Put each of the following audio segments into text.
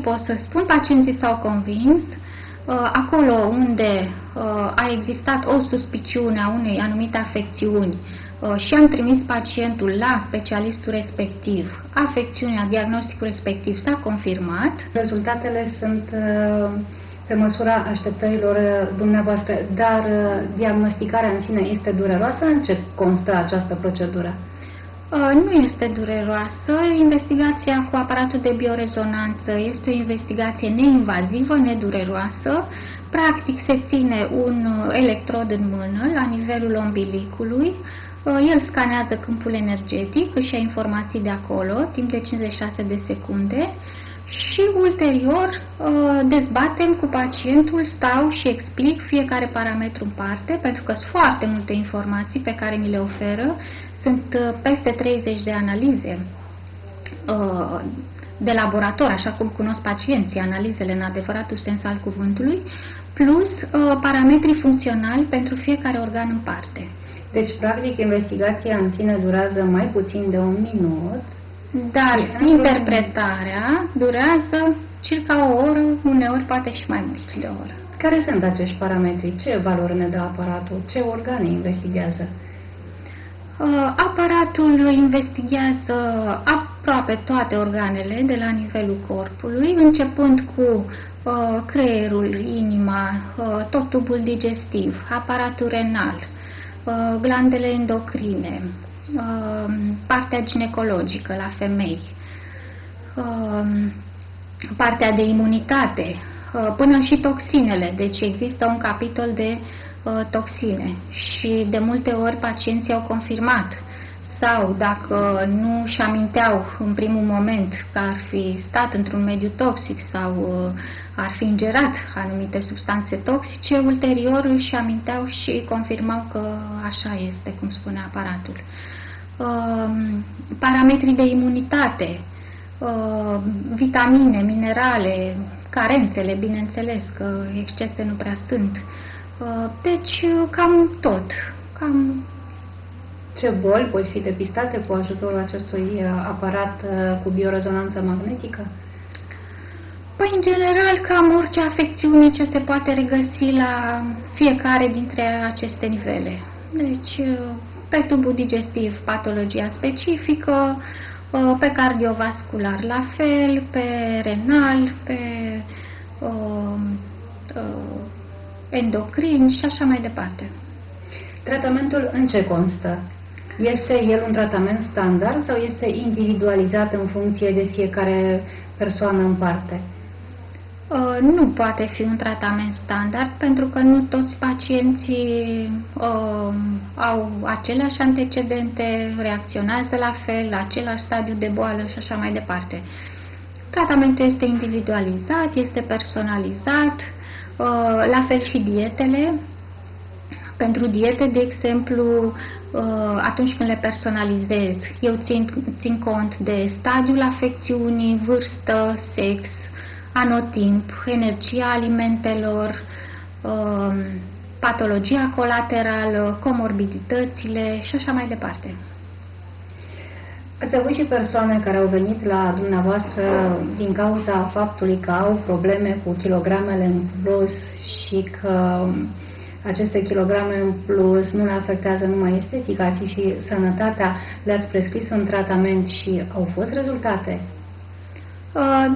pot să spun, pacienții s-au convins. Acolo unde a existat o suspiciune a unei anumite afecțiuni și am trimis pacientul la specialistul respectiv, afecțiunea, diagnosticul respectiv s-a confirmat. Rezultatele sunt pe măsura așteptărilor dumneavoastră, dar diagnosticarea în sine este dureroasă? În ce constă această procedură? Nu este dureroasă. Investigația cu aparatul de biorezonanță este o investigație neinvazivă, nedureroasă. Practic se ține un electrod în mână la nivelul umbilicului. El scanează câmpul energetic, își ia informații de acolo, timp de 56 de secunde și ulterior dezbatem cu pacientul, stau și explic fiecare parametru în parte, pentru că sunt foarte multe informații pe care ni le oferă. Sunt peste 30 de analize de laborator, așa cum cunosc pacienții, analizele în adevăratul sens al cuvântului, plus parametrii funcționali pentru fiecare organ în parte. Deci, practic, investigația în sine durează mai puțin de un minut. Dar interpretarea durează circa o oră, uneori poate și mai mult de o oră. Care sunt acești parametri? Ce valori ne dă aparatul? Ce organe investigează? Aparatul investigează aproape toate organele de la nivelul corpului, începând cu creierul, inima, tot tubul digestiv, aparatul renal, glandele endocrine, partea ginecologică la femei, partea de imunitate, până și toxinele. Deci există un capitol de toxine și de multe ori pacienții au confirmat sau dacă nu își aminteau în primul moment că ar fi stat într-un mediu toxic sau ar fi ingerat anumite substanțe toxice, ulterior își aminteau și confirmau că așa este, cum spune aparatul. Parametrii de imunitate, vitamine, minerale, carențele, bineînțeles că excese nu prea sunt. Deci cam tot. Ce boli pot fi depistate cu ajutorul acestui aparat cu biorezonanță magnetică? Păi, în general, cam orice afecțiune ce se poate regăsi la fiecare dintre aceste nivele. Deci, pe tubul digestiv, patologia specifică, pe cardiovascular la fel, pe renal, pe endocrin și așa mai departe. Tratamentul în ce constă? Este el un tratament standard sau este individualizat în funcție de fiecare persoană în parte? Nu poate fi un tratament standard pentru că nu toți pacienții au aceleași antecedente, reacționează la fel, la același stadiu de boală și așa mai departe. Tratamentul este individualizat, este personalizat, la fel și dietele. Pentru diete, de exemplu, atunci când le personalizez, eu țin cont de stadiul afecțiunii, vârstă, sex, anotimp, energia alimentelor, patologia colaterală, comorbiditățile și așa mai departe. Ați avut și persoane care au venit la dumneavoastră din cauza faptului că au probleme cu kilogramele în plus și că aceste kilograme în plus nu le afectează numai estetica, ci și sănătatea. Le-ați prescris un tratament și au fost rezultate?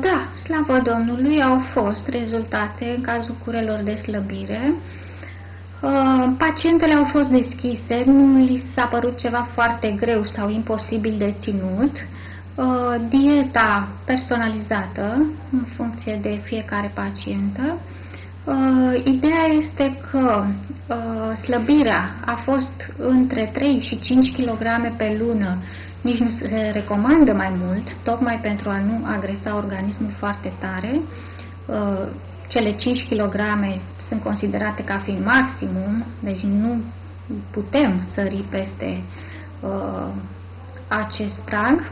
Da, slavă Domnului, au fost rezultate în cazul curelor de slăbire. Pacientele au fost deschise, nu li s-a părut ceva foarte greu sau imposibil de ținut. Dieta personalizată în funcție de fiecare pacientă. Ideea este că slăbirea a fost între 3 și 5 kg pe lună, nici nu se recomandă mai mult, tocmai pentru a nu agresa organismul foarte tare. Cele 5 kg sunt considerate ca fiind maximum, deci nu putem sări peste acest prag.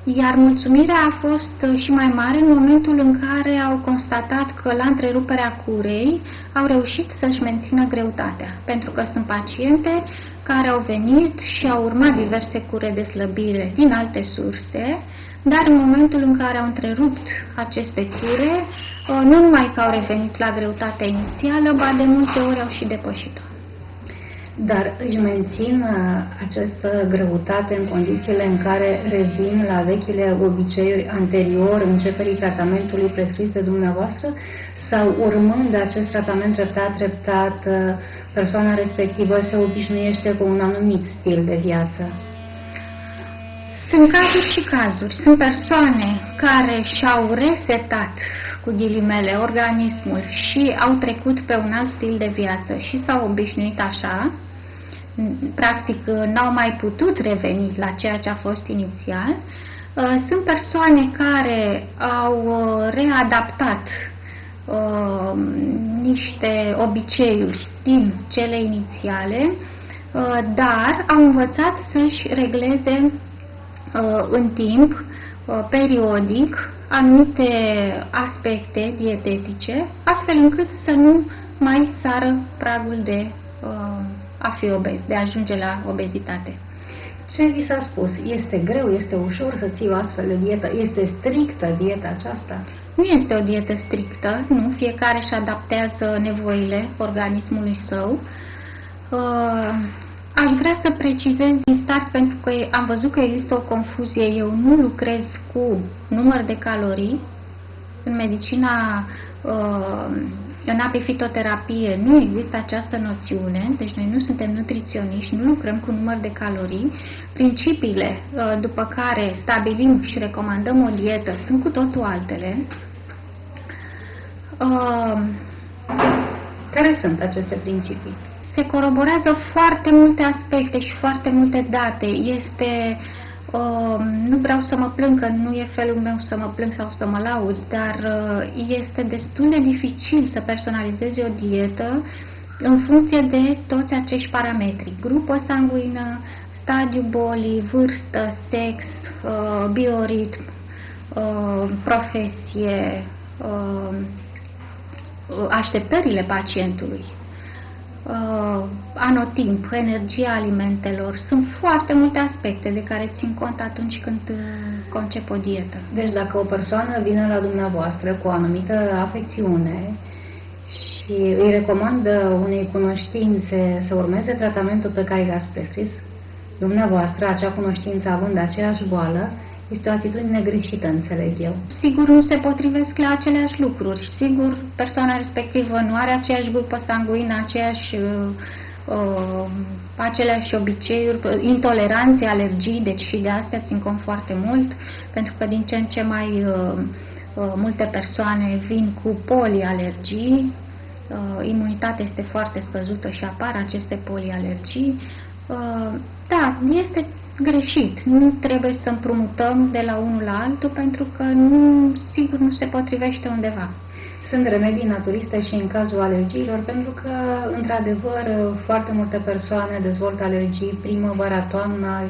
Iar mulțumirea a fost și mai mare în momentul în care au constatat că la întreruperea curei au reușit să-și mențină greutatea, pentru că sunt paciente care au venit și au urmat diverse cure de slăbire din alte surse, dar în momentul în care au întrerupt aceste cure, nu numai că au revenit la greutatea inițială, ba de multe ori au și depășit-o. Dar își mențin această greutate în condițiile în care revin la vechile obiceiuri anterior începerii tratamentului prescris de dumneavoastră, sau urmând acest tratament treptat, persoana respectivă se obișnuiește cu un anumit stil de viață? Sunt cazuri și cazuri. Sunt persoane care și-au resetat, cu ghilimele, organismul și au trecut pe un alt stil de viață și s-au obișnuit așa. Practic, n-au mai putut reveni la ceea ce a fost inițial. Sunt persoane care au readaptat niște obiceiuri din cele inițiale, dar au învățat să-și regleze în timp, periodic, anumite aspecte dietetice, astfel încât să nu mai sară pragul de a fi obez, de a ajunge la obezitate. Ce vi s-a spus? Este greu, este ușor să ții o astfel de dietă? Este strictă dieta aceasta? Nu este o dietă strictă, nu, fiecare își adaptează nevoile organismului său. Aș vrea să precizez din start, pentru că am văzut că există o confuzie. Eu nu lucrez cu număr de calorii. În medicina, în apifitoterapie, nu există această noțiune, deci noi nu suntem nutriționiști, nu lucrăm cu număr de calorii. Principiile după care stabilim și recomandăm o dietă sunt cu totul altele. Care sunt aceste principii? Se coroborează foarte multe aspecte și foarte multe date. Nu vreau să mă plâng, că nu e felul meu să mă plâng sau să mă laud, dar este destul de dificil să personalizezi o dietă în funcție de toți acești parametri. Grupă sanguină, stadiu bolii, vârstă, sex, bioritm, profesie, așteptările pacientului, anotimp, energia alimentelor. Sunt foarte multe aspecte de care țin cont atunci când concep o dietă. Deci dacă o persoană vine la dumneavoastră cu o anumită afecțiune și îi recomandă unei cunoștințe să urmeze tratamentul pe care l-ați prescris dumneavoastră, acea cunoștință având aceeași boală, este o atitudine greșită, înțeleg eu. Sigur, nu se potrivesc la aceleași lucruri. Sigur, persoana respectivă nu are aceeași grupă sanguină, aceleași obiceiuri, intoleranțe, alergii, deci și de astea țin cont foarte mult, pentru că din ce în ce mai multe persoane vin cu polialergii, imunitatea este foarte scăzută și apar aceste polialergii. Da, este greșit. Nu trebuie să împrumutăm de la unul la altul, pentru că sigur nu se potrivește undeva. Sunt remedii naturiste și în cazul alergiilor, pentru că, într-adevăr, foarte multe persoane dezvoltă alergii primăvara, toamna,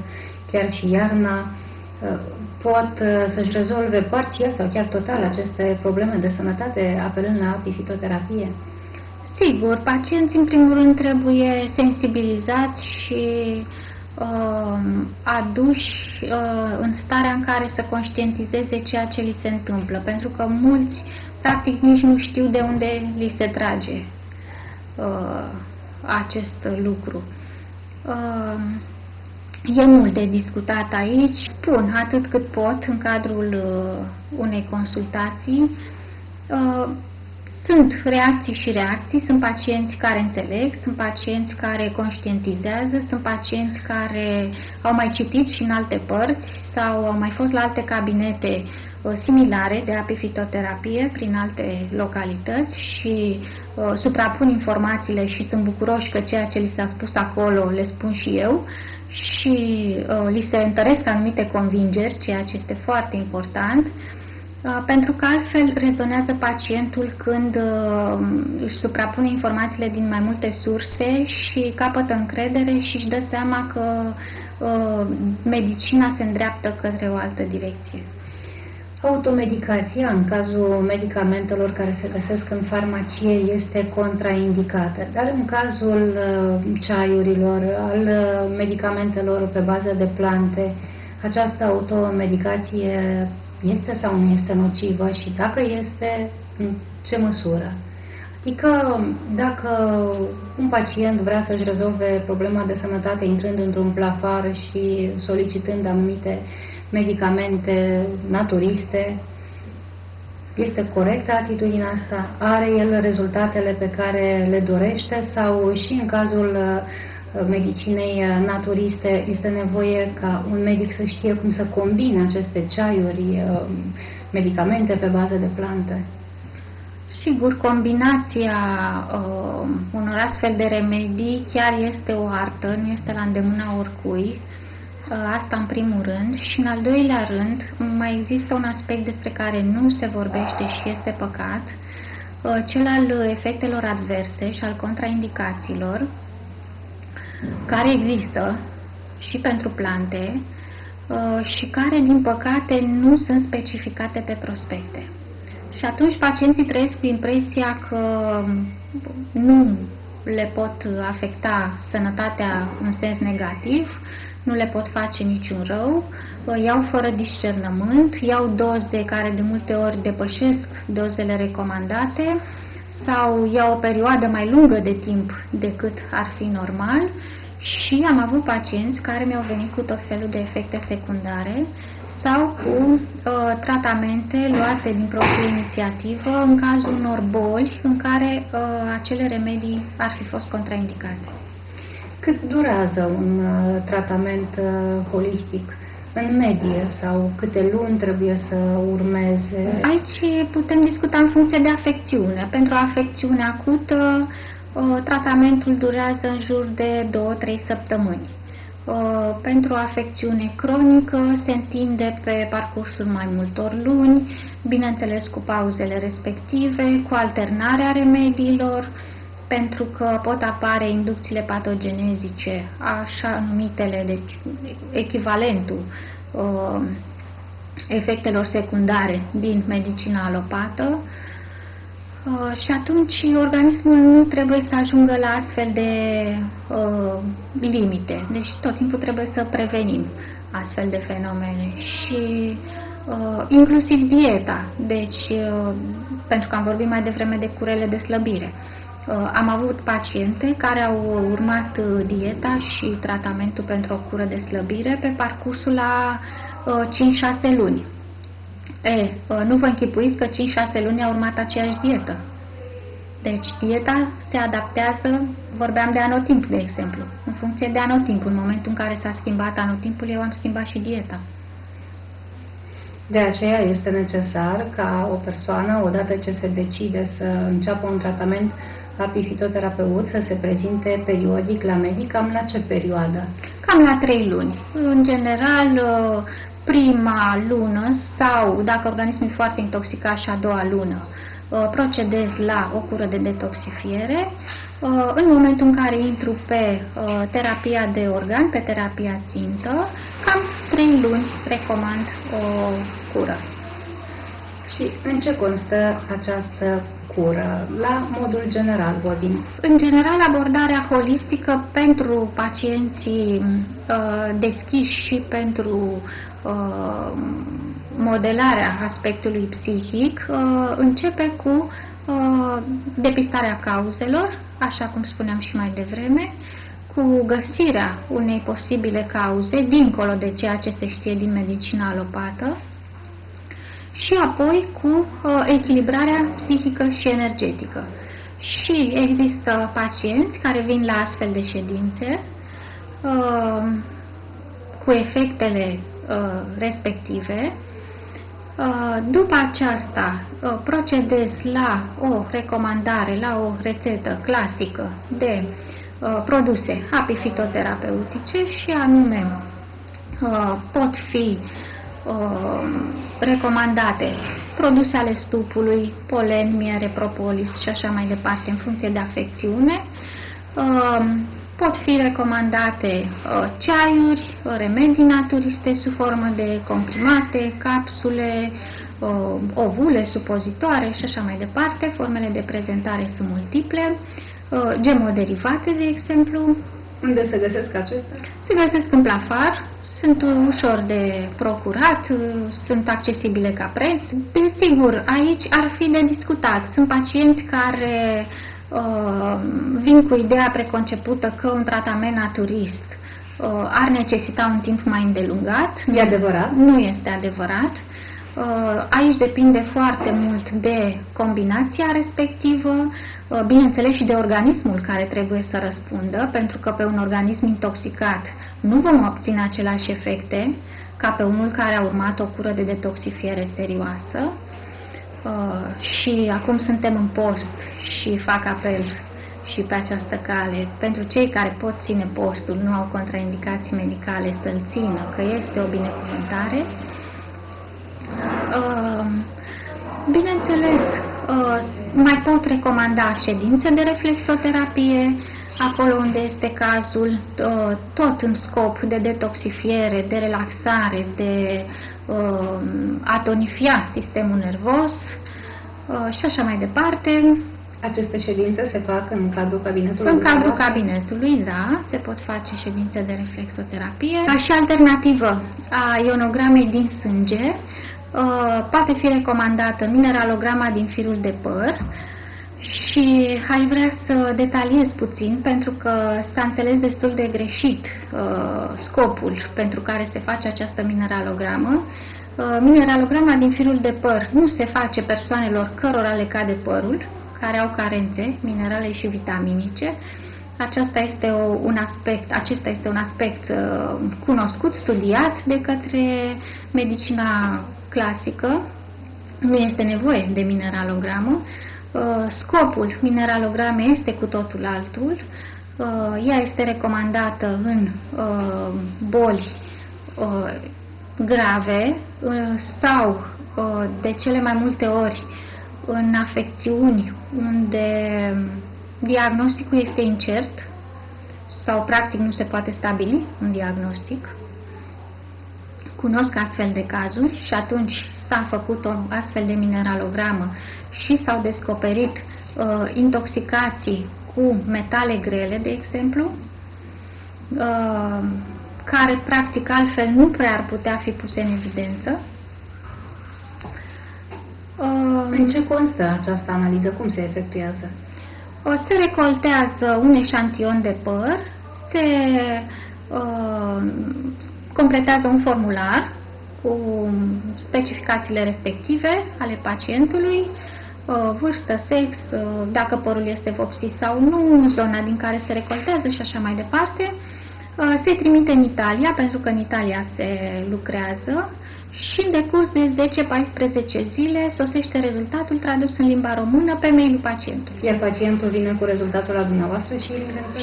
chiar și iarna. Pot să-și rezolve parțial sau chiar total aceste probleme de sănătate apelând la apifitoterapie. Sigur, pacienții în primul rând trebuie sensibilizați și aduși în starea în care să conștientizeze ceea ce li se întâmplă, pentru că mulți practic nici nu știu de unde li se trage acest lucru. E mult de discutat aici. Spun atât cât pot în cadrul unei consultații. Sunt reacții și reacții, sunt pacienți care înțeleg, sunt pacienți care conștientizează, sunt pacienți care au mai citit și în alte părți sau au mai fost la alte cabinete similare de apifitoterapie prin alte localități și suprapun informațiile și sunt bucuroși că ceea ce li s-a spus acolo le spun și eu și li se întăresc anumite convingeri, ceea ce este foarte important. Pentru că altfel rezonează pacientul când își suprapune informațiile din mai multe surse și capătă încredere și își dă seama că medicina se îndreaptă către o altă direcție. Automedicația, în cazul medicamentelor care se găsesc în farmacie, este contraindicată, dar în cazul ceaiurilor, al medicamentelor pe bază de plante, această automedicație este sau nu este nocivă și dacă este, în ce măsură? Adică dacă un pacient vrea să-și rezolve problema de sănătate intrând într-un plafar și solicitând anumite medicamente naturiste, este corectă atitudinea asta? Are el rezultatele pe care le dorește sau și în cazul medicinei naturiste este nevoie ca un medic să știe cum să combine aceste ceaiuri, medicamente pe bază de plante? Sigur, combinația unor astfel de remedii chiar este o artă, nu este la îndemâna oricui. Asta în primul rând. Și în al doilea rând, mai există un aspect despre care nu se vorbește și este păcat, cel al efectelor adverse și al contraindicațiilor, care există și pentru plante și care, din păcate, nu sunt specificate pe prospecte. Și atunci pacienții trăiesc cu impresia că nu le pot afecta sănătatea în sens negativ, nu le pot face niciun rău, iau fără discernământ, iau doze care de multe ori depășesc dozele recomandate sau iau o perioadă mai lungă de timp decât ar fi normal și am avut pacienți care mi-au venit cu tot felul de efecte secundare sau cu tratamente luate din proprie inițiativă în cazul unor boli în care acele remedii ar fi fost contraindicate. Cât durează un tratament holistic în medie sau câte luni trebuie să urmeze? Aici putem discuta în funcție de afecțiune. Pentru afecțiune acută, tratamentul durează în jur de 2-3 săptămâni. Pentru afecțiune cronică se întinde pe parcursul mai multor luni, bineînțeles cu pauzele respective, cu alternarea remediilor, pentru că pot apare inducțiile patogenezice, așa numitele, deci echivalentul efectelor secundare din medicina alopată. Și atunci organismul nu trebuie să ajungă la astfel de limite. Deci tot timpul trebuie să prevenim astfel de fenomene. Și inclusiv dieta. Deci, pentru că am vorbit mai devreme de curele de slăbire. Am avut paciente care au urmat dieta și tratamentul pentru o cură de slăbire pe parcursul la 5-6 luni. Nu vă închipuiți că 5-6 luni au urmat aceeași dietă. Deci dieta se adaptează, vorbeam de anotimp, de exemplu, în funcție de anotimp. În momentul în care s-a schimbat anotimpul, eu am schimbat și dieta. De aceea este necesar ca o persoană, odată ce se decide să înceapă un tratament apifitoterapeut, să se prezinte periodic la medic. Cam la ce perioadă? Cam la 3 luni. În general, prima lună sau, dacă organismul e foarte intoxicat, și a doua lună, procedez la o cură de detoxifiere. În momentul în care intru pe terapia de organ, pe terapia țintă, cam 3 luni recomand o cură. Și în ce constă această cură? La modul general vorbim. În general, abordarea holistică pentru pacienții deschiși și pentru modelarea aspectului psihic începe cu depistarea cauzelor, așa cum spuneam și mai devreme, cu găsirea unei posibile cauze dincolo de ceea ce se știe din medicina alopată și apoi cu echilibrarea psihică și energetică. Și există pacienți care vin la astfel de ședințe cu efectele respective. După aceasta procedez la o recomandare, la o rețetă clasică de produse apifitoterapeutice și anume pot fi recomandate produse ale stupului, polen, miere, propolis și așa mai departe în funcție de afecțiune. Pot fi recomandate ceaiuri, remedii naturiste sub formă de comprimate, capsule, ovule, supozitoare și așa mai departe. Formele de prezentare sunt multiple, gemoderivate, de exemplu, Unde se găsesc acestea? Se găsesc în plafar, sunt ușor de procurat, sunt accesibile ca preț. Desigur, aici ar fi de discutat. Sunt pacienți care vin cu ideea preconcepută că un tratament naturist ar necesita un timp mai îndelungat. E adevărat? Nu este adevărat. Aici depinde foarte mult de combinația respectivă, bineînțeles și de organismul care trebuie să răspundă, pentru că pe un organism intoxicat nu vom obține aceleași efecte ca pe unul care a urmat o cură de detoxifiere serioasă. Și acum suntem în post și fac apel și pe această cale. Pentru cei care pot ține postul, nu au contraindicații medicale, să-l țină, că este o binecuvântare. Bineînțeles, mai pot recomanda ședințe de reflexoterapie, acolo unde este cazul, tot în scop de detoxifiere, de relaxare, de a tonifia sistemul nervos și așa mai departe. Aceste ședințe se fac în cadrul cabinetului? În cadrul cabinetului, da, se pot face ședințe de reflexoterapie. Ca și alternativă a ionogramei din sânge, poate fi recomandată mineralograma din firul de păr și aș vrea să detaliez puțin pentru că s-a înțeles destul de greșit scopul pentru care se face această mineralogramă. Mineralograma din firul de păr nu se face persoanelor cărora le cade părul, care au carențe minerale și vitaminice. Acesta este un aspect cunoscut, studiat de către medicina clasică. Nu este nevoie de mineralogramă. Scopul mineralogramei este cu totul altul. Ea este recomandată în boli grave sau de cele mai multe ori în afecțiuni unde diagnosticul este incert sau practic nu se poate stabili un diagnostic. Cunosc astfel de cazuri și atunci s-a făcut o astfel de mineralogramă și s-au descoperit intoxicații cu metale grele, de exemplu, care practic altfel nu prea ar putea fi puse în evidență. În ce constă această analiză? Cum se efectuează? Se recoltează un eșantion de păr, se completează un formular cu specificațiile respective ale pacientului, vârstă, sex, dacă părul este vopsit sau nu, zona din care se recoltează și așa mai departe. Se trimite în Italia, pentru că în Italia se lucrează și în decurs de 10-14 zile sosește rezultatul tradus în limba română pe mail-ul pacientului. Iar pacientul vine cu rezultatul la dumneavoastră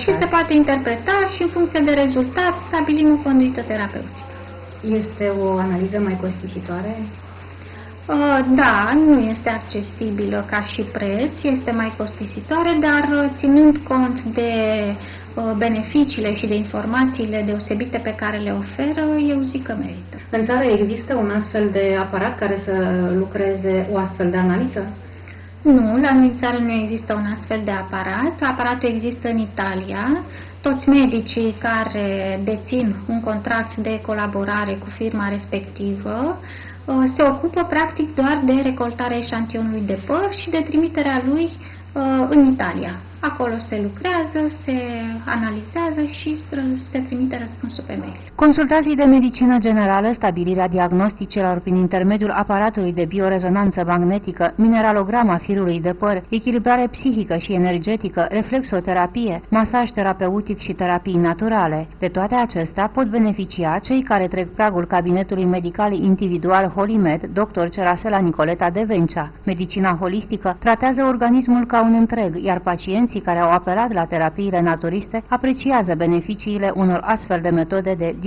și se poate interpreta și în funcție de rezultat stabilim o conduită terapeutică. Este o analiză mai costisitoare? Da, nu este accesibilă ca și preț, este mai costisitoare, dar ținând cont de beneficiile și de informațiile deosebite pe care le oferă, eu zic că merită. În țară există un astfel de aparat care să lucreze o astfel de analiză? Nu, la noi în țară nu există un astfel de aparat. Aparatul există în Italia. Toți medicii care dețin un contract de colaborare cu firma respectivă se ocupă practic doar de recoltarea eșantionului de păr și de trimiterea lui în Italia. Acolo se lucrează, se analizează și se trimite răspunsul pe mail. Consultații de medicină generală, stabilirea diagnosticelor prin intermediul aparatului de biorezonanță magnetică, mineralograma firului de păr, echilibrare psihică și energetică, reflexoterapie, masaj terapeutic și terapii naturale. De toate acestea pot beneficia cei care trec pragul cabinetului medical individual Holimed, dr. Cerasela Nicoleta de Vencea. Medicina holistică tratează organismul ca un întreg, iar pacienții care au apelat la terapiile naturiste apreciază beneficiile unor astfel de metode de diagnostic.